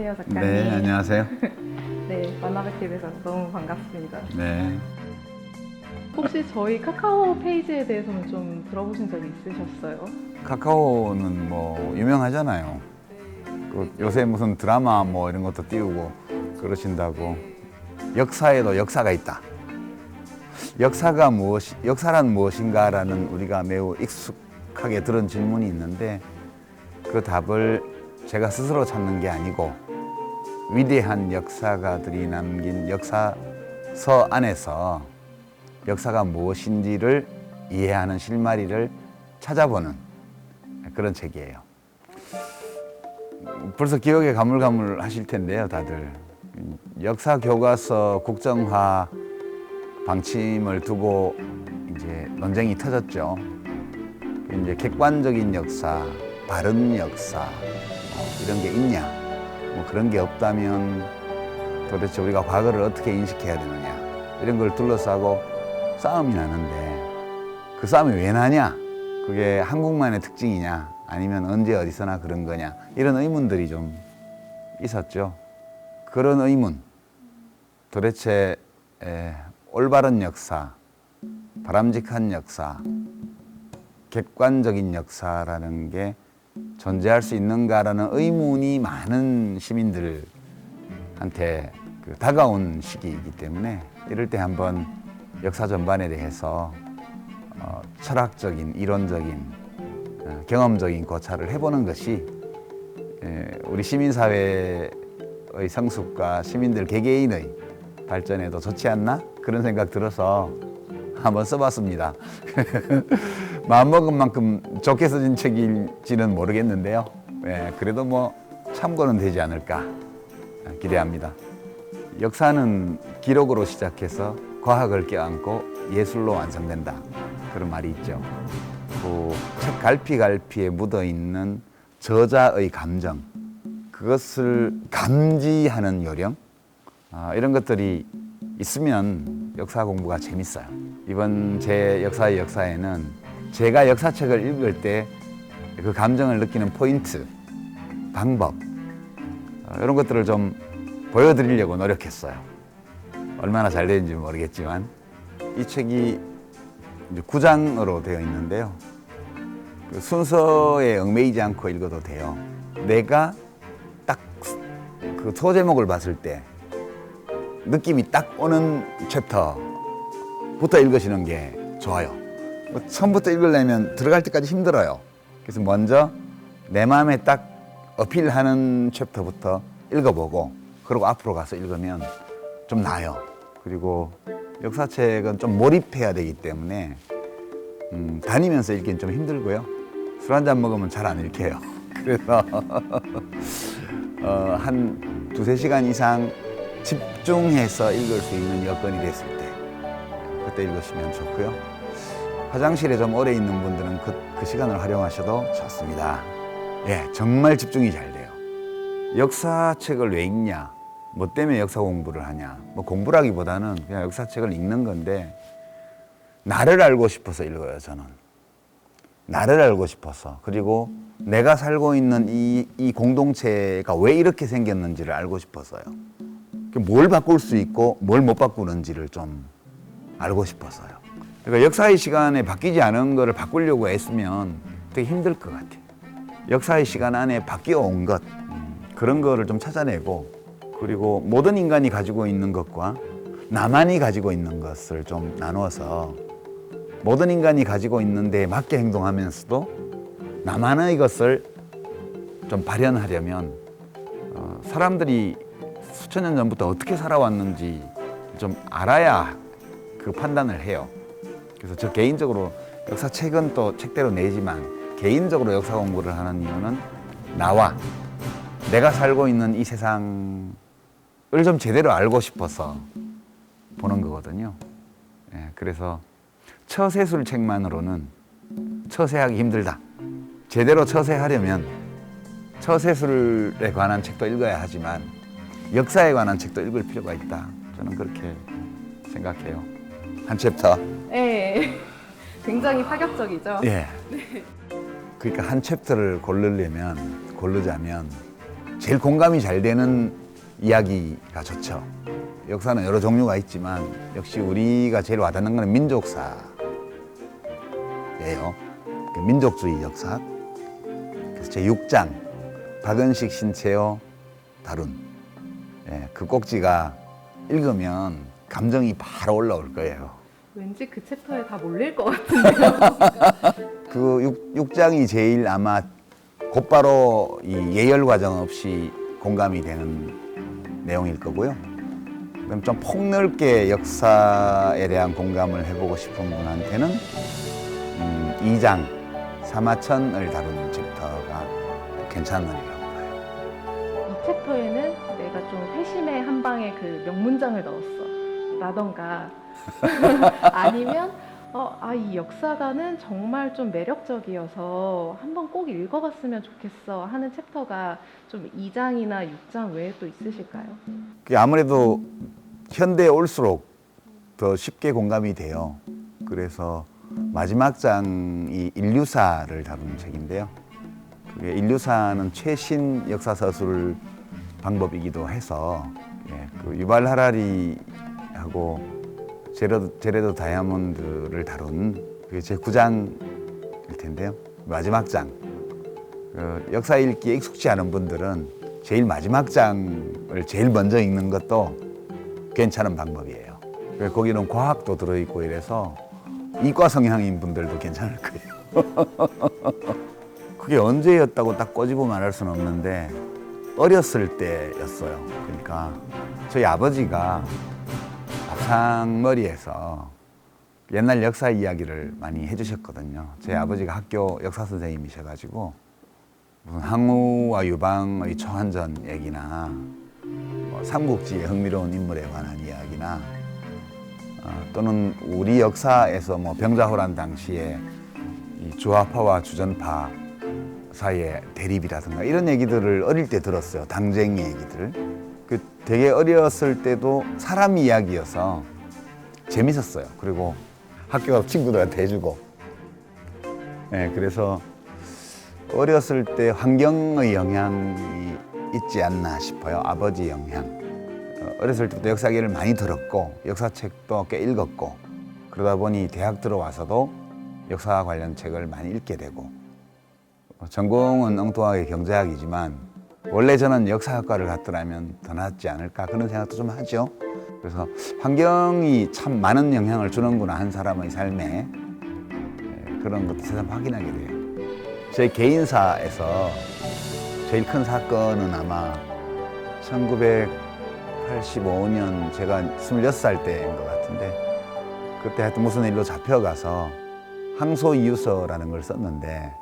안녕하세요, 작가님. 네, 안녕하세요. 네, 만나뵙게 돼서 너무 반갑습니다. 네. 혹시 저희 카카오 페이지에 대해서는 좀 들어보신 적이 있으셨어요? 카카오는 뭐 유명하잖아요. 그 요새 무슨 드라마 뭐 이런 것도 띄우고 그러신다고. 역사에도 역사가 있다. 역사란 무엇인가라는 우리가 매우 익숙하게 들은 질문이 있는데 그 답을 제가 스스로 찾는 게 아니고 위대한 역사가들이 남긴 역사서 안에서 역사가 무엇인지를 이해하는 실마리를 찾아보는 그런 책이에요. 벌써 기억에 가물가물하실 텐데요, 다들. 역사 교과서 국정화 방침을 두고 이제 논쟁이 터졌죠. 이제 객관적인 역사, 바른 역사 이런 게 있냐? 뭐 그런 게 없다면 도대체 우리가 과거를 어떻게 인식해야 되느냐? 이런 걸 둘러싸고 싸움이 나는데 그 싸움이 왜 나냐? 그게 한국만의 특징이냐? 아니면 언제 어디서나 그런 거냐? 이런 의문들이 좀 있었죠. 그런 의문, 도대체 올바른 역사, 바람직한 역사, 객관적인 역사라는 게 존재할 수 있는가라는 의문이 많은 시민들한테 다가온 시기이기 때문에 이럴 때 한번 역사 전반에 대해서 철학적인, 이론적인, 경험적인 고찰을 해보는 것이 우리 시민사회의 성숙과 시민들 개개인의 발전에도 좋지 않나? 그런 생각 들어서 한번 써봤습니다. 마음먹은 만큼 좋게 써진 책일지는 모르겠는데요. 그래도 뭐 참고는 되지 않을까 기대합니다. 역사는 기록으로 시작해서 과학을 껴안고 예술로 완성된다. 그런 말이 있죠. 그 책 갈피갈피에 묻어있는 저자의 감정, 그것을 감지하는 요령, 이런 것들이 있으면 역사 공부가 재밌어요. 이번 제 역사의 역사에는 제가 역사책을 읽을 때 그 감정을 느끼는 포인트, 방법 이런 것들을 좀 보여드리려고 노력했어요. 얼마나 잘 되는지 모르겠지만 이 책이 이제 9장으로 되어 있는데요. 그 순서에 얽매이지 않고 읽어도 돼요. 내가 딱 그 소제목을 봤을 때 느낌이 딱 오는 챕터부터 읽으시는 게 좋아요. 뭐 처음부터 읽으려면 들어갈 때까지 힘들어요. 그래서 먼저 내 마음에 딱 어필하는 챕터부터 읽어보고 그리고 앞으로 가서 읽으면 좀 나아요. 그리고 역사책은 좀 몰입해야 되기 때문에 다니면서 읽기는 좀 힘들고요. 술 한잔 먹으면 잘 안 읽혀요. 그래서 한 2-3시간 이상 집중해서 읽을 수 있는 여건이 됐을 때 그때 읽으시면 좋고요. 화장실에 좀 오래 있는 분들은 그 시간을 활용하셔도 좋습니다. 정말 집중이 잘 돼요. 역사책을 왜 읽냐? 뭐 때문에 역사 공부를 하냐? 뭐 공부라기보다는 그냥 역사책을 읽는 건데 나를 알고 싶어서 읽어요, 저는. 나를 알고 싶어서. 그리고 내가 살고 있는 이 공동체가 왜 이렇게 생겼는지를 알고 싶어서요. 뭘 바꿀 수 있고 뭘 못 바꾸는지를 좀 알고 싶어서요. 그러니까 역사의 시간에 바뀌지 않은 거를 바꾸려고 애쓰면 되게 힘들 것 같아요. 역사의 시간 안에 바뀌어 온 것, 그런 거를 좀 찾아내고 그리고 모든 인간이 가지고 있는 것과 나만이 가지고 있는 것을 좀 나누어서 모든 인간이 가지고 있는 데에 맞게 행동하면서도 나만의 것을 좀 발현하려면 사람들이 수천 년 전부터 어떻게 살아왔는지 좀 알아야 그 판단을 해요. 그래서 저 개인적으로 역사책은 또 책대로 내지만 개인적으로 역사 공부를 하는 이유는 나와 내가 살고 있는 이 세상을 좀 제대로 알고 싶어서 보는 거거든요. 그래서 처세술 책만으로는 처세하기 힘들다. 제대로 처세하려면 처세술에 관한 책도 읽어야 하지만 역사에 관한 책도 읽을 필요가 있다. 저는 그렇게 생각해요. 한 챕터. 네, 굉장히 파격적이죠. 그러니까 한 챕터를 고르자면 제일 공감이 잘 되는 이야기가 좋죠. 역사는 여러 종류가 있지만 역시 우리가 제일 와닿는 것은 민족사예요. 민족주의 역사. 그래서 제 6장 박은식 신채호 다룬 그 꼭지가 읽으면 감정이 바로 올라올 거예요. 왠지 그 챕터에 다 몰릴 것 같은데요. 그 6장이 제일 아마 곧바로 이 예열 과정 없이 공감이 되는 내용일 거고요. 그럼 좀 폭넓게 역사에 대한 공감을 해보고 싶은 분한테는 2장 사마천을 다루는 챕터가 괜찮으리라고 봐요. 이 챕터에는 내가 좀 회심의 한 방에 그 명문장을 넣었어 라던가 아니면 이 역사가는 정말 좀 매력적이어서 한번 꼭 읽어봤으면 좋겠어 하는 챕터가 좀 2장이나 6장 외에 또 있으실까요? 아무래도 현대에 올수록 더 쉽게 공감이 돼요. 그래서 마지막 장이 인류사를 다루는 책인데요. 그게 인류사는 최신 역사 서술 방법이기도 해서 그 유발 하라리하고 제레드 다이아몬드를 다룬 그게 제 9장일 텐데요. 마지막 장. 역사 읽기에 익숙지 않은 분들은 제일 마지막 장을 제일 먼저 읽는 것도 괜찮은 방법이에요. 거기는 과학도 들어있고 이래서 이과 성향인 분들도 괜찮을 거예요. 그게 언제였다고 딱 꼬집어 말할 수는 없는데 어렸을 때였어요. 그러니까 저희 아버지가 밥상머리에서 옛날 역사 이야기를 많이 해주셨거든요. 제 아버지가 학교 역사 선생님이셔가지고 무슨 항우와 유방의 초한전 얘기나 삼국지의 흥미로운 인물에 관한 이야기나 또는 우리 역사에서 병자호란 당시에 이 주화파와 주전파 사이의 대립이라든가 이런 얘기들을 어릴 때 들었어요. 당쟁이 얘기들. 되게 어렸을 때도 사람 이야기여서 재밌었어요. 그리고 학교 가서 친구들한테 해주고. 그래서 어렸을 때 환경의 영향이 있지 않나 싶어요. 아버지 영향. 어렸을 때부터 역사 얘기를 많이 들었고 역사책도 꽤 읽었고 그러다 보니 대학 들어와서도 역사 관련 책을 많이 읽게 되고 전공은 엉뚱하게 경제학이지만 원래 저는 역사학과를 갔더라면 더 낫지 않을까 그런 생각도 좀 하죠. 그래서 환경이 참 많은 영향을 주는구나 한 사람의 삶에 그런 것도 새삼 확인하게 돼요. 제 개인사에서 제일 큰 사건은 아마 1985년 제가 26살 때인 것 같은데 그때 하여튼 무슨 일로 잡혀가서 항소이유서라는 걸 썼는데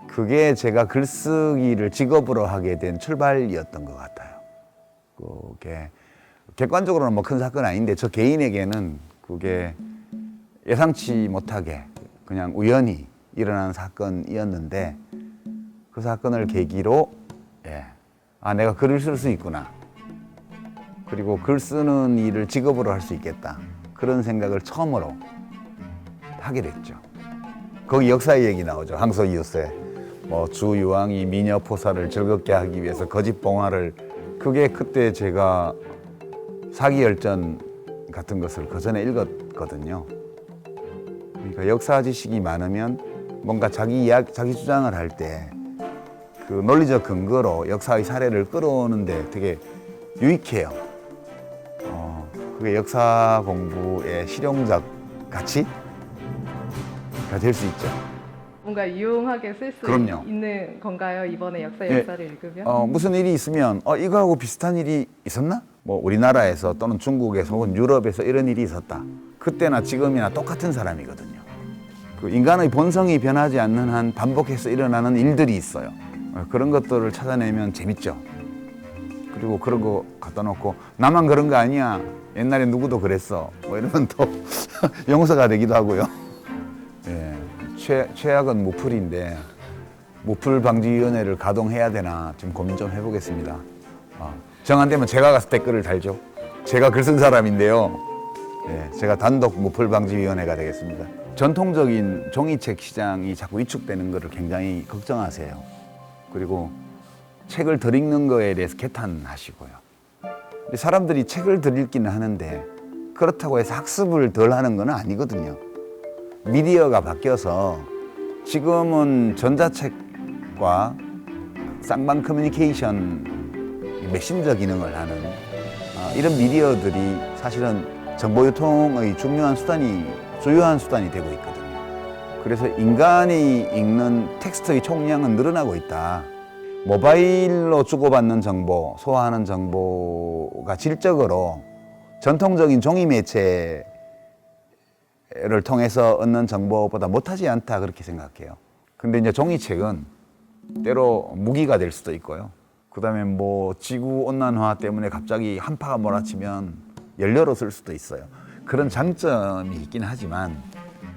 그게 제가 글쓰기를 직업으로 하게 된 출발이었던 것 같아요. 그게 객관적으로는 큰 사건 아닌데 저 개인에게는 그게 예상치 못하게 그냥 우연히 일어난 사건이었는데 그 사건을 계기로 내가 글을 쓸 수 있구나. 그리고 글 쓰는 일을 직업으로 할 수 있겠다. 그런 생각을 처음으로 하게 됐죠. 거기 역사 얘기 나오죠. 항소이유서에. 주유왕이 미녀 포사를 즐겁게 하기 위해서 거짓 봉화를 그게 그때 제가 사기열전 같은 것을 그 전에 읽었거든요. 그러니까 역사 지식이 많으면 뭔가 자기 주장을 할 때 그 논리적 근거로 역사의 사례를 끌어오는데 되게 유익해요. 그게 역사 공부의 실용적 가치가 될 수 있죠. 뭔가 유용하게 쓸 수 있는 건가요? 이번에 역사를 읽으면? 무슨 일이 있으면 이거하고 비슷한 일이 있었나? 우리나라에서 또는 중국에서 혹은 유럽에서 이런 일이 있었다. 그때나 지금이나 똑같은 사람이거든요. 그 인간의 본성이 변하지 않는 한 반복해서 일어나는 일들이 있어요. 그런 것들을 찾아내면 재밌죠. 그리고 그런 거 갖다 놓고 나만 그런 거 아니야. 옛날에 누구도 그랬어. 이러면 또 용서가 되기도 하고요. 최악은 무풀인데 무풀방지위원회를 가동해야 되나 지금 고민 좀 해보겠습니다. 정 안 되면 제가 가서 댓글을 달죠. 제가 글 쓴 사람인데요. 제가 단독 무풀방지위원회가 되겠습니다. 전통적인 종이책 시장이 자꾸 위축되는 것을 굉장히 걱정하세요. 그리고 책을 덜 읽는 거에 대해서 개탄하시고요. 근데 사람들이 책을 덜 읽기는 하는데 그렇다고 해서 학습을 덜 하는 건 아니거든요. 미디어가 바뀌어서 지금은 전자책과 쌍방 커뮤니케이션 메신저 기능을 하는 이런 미디어들이 사실은 정보 유통의 중요한 수단이 주요한 수단이 되고 있거든요. 그래서 인간이 읽는 텍스트의 총량은 늘어나고 있다. 모바일로 주고받는 정보, 소화하는 정보가 질적으로 전통적인 종이 매체를 통해서 얻는 정보보다 못하지 않다 그렇게 생각해요. 근데 이제 종이책은 때로 무기가 될 수도 있고요. 그다음에 뭐 지구 온난화 때문에 갑자기 한파가 몰아치면 연료로 쓸 수도 있어요. 그런 장점이 있긴 하지만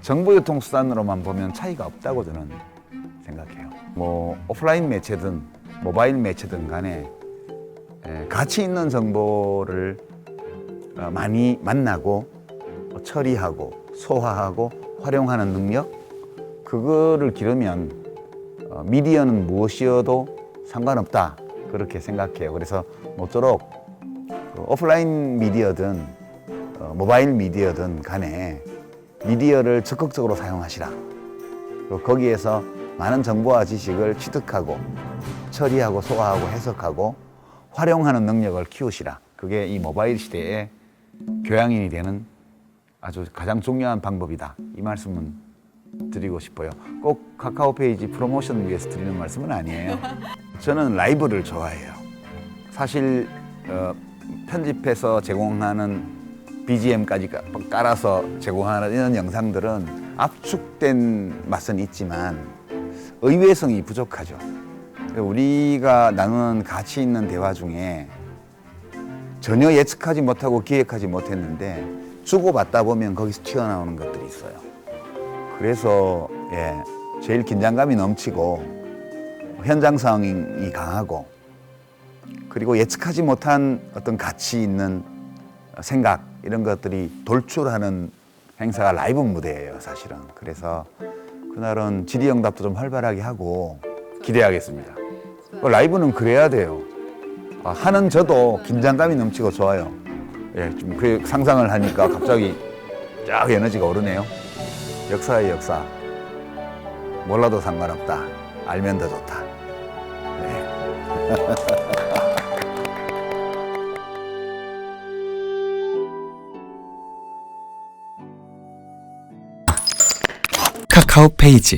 정보 유통 수단으로만 보면 차이가 없다고 저는 생각해요. 뭐 오프라인 매체든 모바일 매체든 간에 가치 있는 정보를 많이 만나고 처리하고 소화하고 활용하는 능력, 그거를 기르면 미디어는 무엇이어도 상관없다 그렇게 생각해요. 그래서 모쪼록 오프라인 미디어든 모바일 미디어든 간에 미디어를 적극적으로 사용하시라. 그리고 거기에서 많은 정보와 지식을 취득하고 처리하고 소화하고 해석하고 활용하는 능력을 키우시라. 그게 이 모바일 시대의 교양인이 되는 아주 가장 중요한 방법이다. 이 말씀은 드리고 싶어요. 꼭 카카오 페이지 프로모션을 위해서 드리는 말씀은 아니에요. 저는 라이브를 좋아해요. 사실 편집해서 제공하는 BGM까지 깔아서 제공하는 이런 영상들은 압축된 맛은 있지만 의외성이 부족하죠. 우리가 나누는 가치 있는 대화 중에 전혀 예측하지 못하고 기획하지 못했는데 주고받다 보면 거기서 튀어나오는 것들이 있어요. 그래서 제일 긴장감이 넘치고 현장성이 강하고 그리고 예측하지 못한 어떤 가치 있는 생각 이런 것들이 돌출하는 행사가 라이브 무대예요, 사실은. 그래서 그날은 질의응답도 좀 활발하게 하고 기대하겠습니다. 라이브는 그래야 돼요. 하는 저도 긴장감이 넘치고 좋아요. 좀 그 상상을 하니까 갑자기 쫙 에너지가 오르네요. 역사의 역사. 몰라도 상관없다. 알면 더 좋다. 카카오 페이지